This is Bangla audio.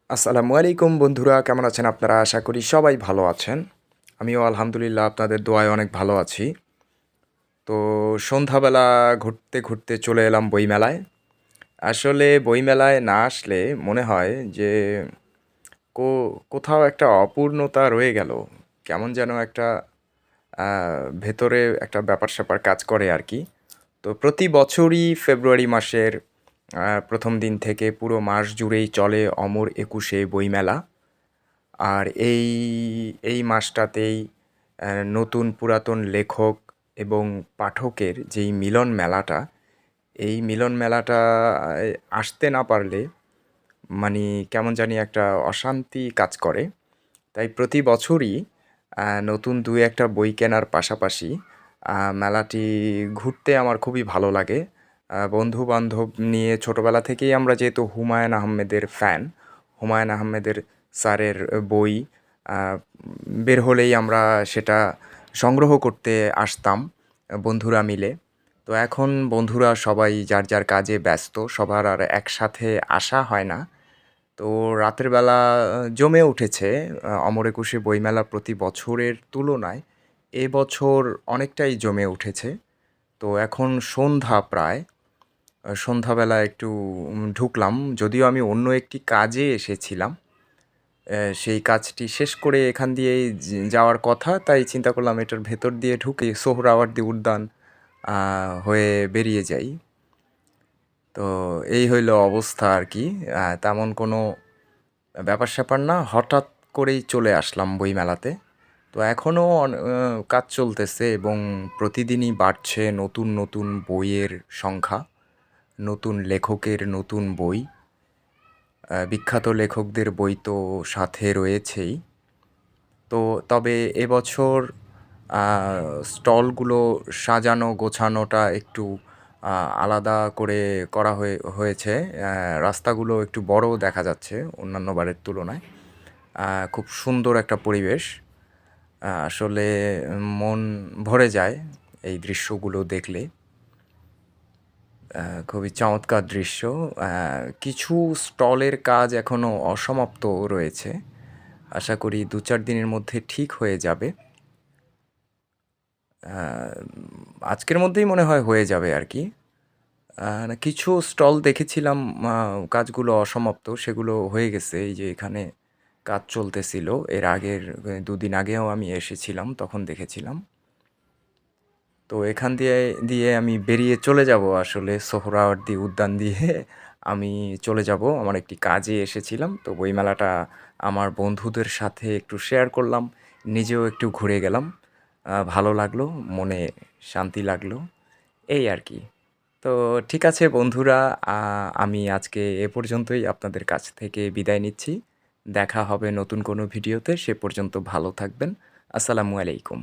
আসসালামু আলাইকুম বন্ধুরা, কেমন আছেন আপনারা? আশা করি সবাই ভালো আছেন। আমিও আলহামদুলিল্লাহ আপনাদের দোয়ায় অনেক ভালো আছি। তো সন্ধ্যাবেলা ঘুরতে চলে এলাম বইমেলায়। আসলে বইমেলায় না আসলে মনে হয় যে কো কোথাও একটা অপূর্ণতা রয়ে গেল। কেমন যেন একটা আ ভেতরে একটা ব্যাপার-স্যাপার কাজ করে আরকি। তো প্রতি বছরই ফেব্রুয়ারি মাসের ১ম দিন থেকে পুরো মাস জুড়েই চলে অমর একুশে বইমেলা। আর এই মাসটাতেই নতুন পুরাতন লেখক এবং পাঠকের যেই মিলন মেলাটা, এই মিলন মেলাটা আসতে না পারলে মানি কেমন জানি একটা অশান্তি কাজ করে। তাই প্রতি বছরই নতুন ২-১ টা বই কেনার পাশাপাশি মেলাটি ঘুরতে আমার খুবই ভালো লাগে। বন্ধু-বান্ধব নিয়ে ছোটবেলা থেকেই আমরা যেহেতু হুমায়ূন আহমেদের ফ্যান, হুমায়ূন আহমেদের স্যারের বই আ বের হলেই আমরা সেটা সংগ্রহ করতে আসতাম বন্ধুরা মিলে। তো এখন বন্ধুরা সবাই যার কাজে ব্যস্ত, সবার আর একসাথে আসা হয় না। তো রাতের বেলা জমে উঠেছে। অমর একুশে বইমেলা প্রতি বছরের তুলনায় এবছর অনেকটাই জমে উঠেছে। তো এখন সন্ধ্যা প্রায়। সন্ধ্যাবেলা একটু ঢুকলাম। যদিও আমি অন্য একটি কাজে এসেছিলাম। সেই কাজটি শেষ করে এখান দিয়েই যাওয়ার কথা। তাই চিন্তা করলাম এটার ভেতর দিয়ে ঢুকে সোহরাওয়ার্দী উদ্যান আ হয়ে বেরিয়ে যাই। তো এই হইল অবস্থা আরকি। তেমন কোনো ব্যাপার-স্যাপার না, হঠাৎ করেই চলে আসলাম বইমেলাতে। তো এখনও কাজ চলতেছে এবং প্রতিদিনই বাড়ছে নতুন বইয়ের সংখ্যা, নতুন লেখকের নতুন বই। বিখ্যাত লেখকদের বই তো সাথে রয়েছেই। তো তবে এবছর আ স্টলগুলো সাজানো গোছানোটা একটু আ আলাদা করে করা হয়েছে। রাস্তাগুলো একটু বড় দেখা যাচ্ছে অন্যান্য বারের তুলনায়। খুব সুন্দর একটা পরিবেশ। আসলে মন ভরে যায় এই দৃশ্যগুলো দেখলে। খুবই চমৎকার দৃশ্য। আ কিছু স্টলের কাজ এখনও অসমাপ্ত রয়েছে। আশা করি ২-৪ দিনের মধ্যে ঠিক হয়ে যাবে। আ আজকের মধ্যেই মনে হয় হয়ে যাবে আরকি। না, কিছু স্টল দেখেছিলাম আ কাজগুলো অসমাপ্ত, সেগুলো হয়ে গেছে। এই যে এখানে কাজ চলতেছিল। এর আগের ২ দিন আগেও আমি এসেছিলাম, তখন দেখেছিলাম। তো এখান দিয়ে আমি বেরিয়ে চলে যাবো আসলে সোহরাওয়ার্দী উদ্যান দিয়ে আমি চলে যাবো। আমার একটি কাজে এসেছিলাম। তো বইমেলাটা আমার বন্ধুদের সাথে একটু শেয়ার করলাম। নিজেও একটু ঘুরে গেলাম। ভালো লাগলো, মনে শান্তি লাগলো। এই আরকি। তো ঠিক আছে বন্ধুরা, আ আমি আজকে এ পর্যন্তই আপনাদের কাছ থেকে বিদায় নিচ্ছি। দেখা হবে নতুন কোনো ভিডিওতে। সে পর্যন্ত ভালো থাকবেন। আসসালামু আলাইকুম।